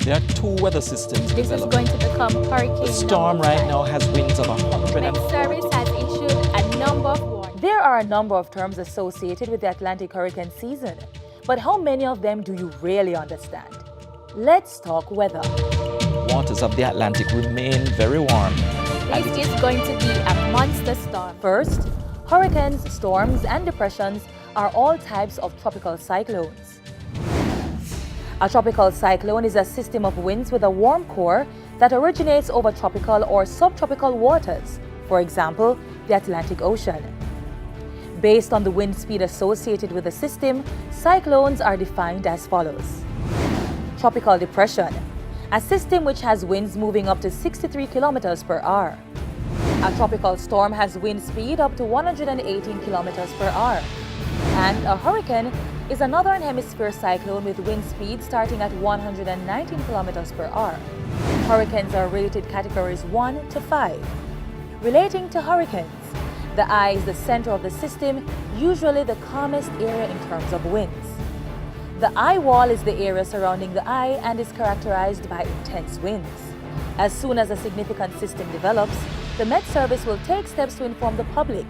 There are two weather systems This is going to become hurricane The storm number right 5. now has winds of 100 Met Service has issued a number of warnings. There are a number of terms associated with the Atlantic hurricane season, but how many of them do you really understand? Let's talk weather. Waters of the Atlantic remain very warm. This is going to be a monster storm. First, hurricanes, storms, and depressions are all types of tropical cyclones. A tropical cyclone is a system of winds with a warm core that originates over tropical or subtropical waters, for example, the Atlantic Ocean. Based on the wind speed associated with the system, cyclones are defined as follows. Tropical depression, a system which has winds moving up to 63 kilometers per hour. A tropical storm has wind speed up to 118 kilometers per hour. And a hurricane is a northern hemisphere cyclone with wind speed starting at 119 kilometers per hour. Hurricanes are rated categories 1 to 5. Relating to hurricanes, the eye is the center of the system, usually the calmest area in terms of winds. The eye wall is the area surrounding the eye and is characterized by intense winds. As soon as a significant system develops, the Met Service will take steps to inform the public.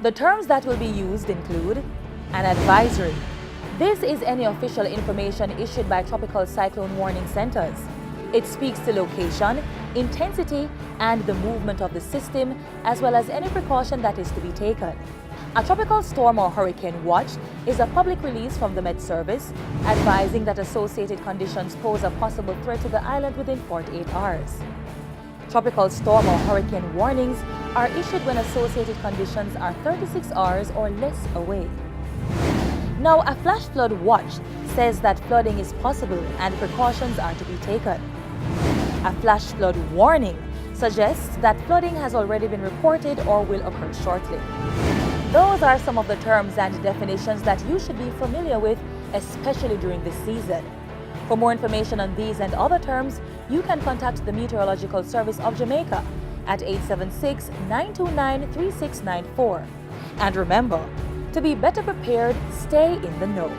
The terms that will be used include an advisory. This is any official information issued by tropical cyclone warning centers. It speaks to location, intensity, and the movement of the system, as well as any precaution that is to be taken. A tropical storm or hurricane watch is a public release from the Met Service advising that associated conditions pose a possible threat to the island within 48 hours. Tropical storm or hurricane warnings are issued when associated conditions are 36 hours or less away. Now, a flash flood watch says that flooding is possible and precautions are to be taken. A flash flood warning suggests that flooding has already been reported or will occur shortly. Those are some of the terms and definitions that you should be familiar with, especially during this season. For more information on these and other terms, you can contact the Meteorological Service of Jamaica at 876-929-3694. And remember, to be better prepared, stay in the know.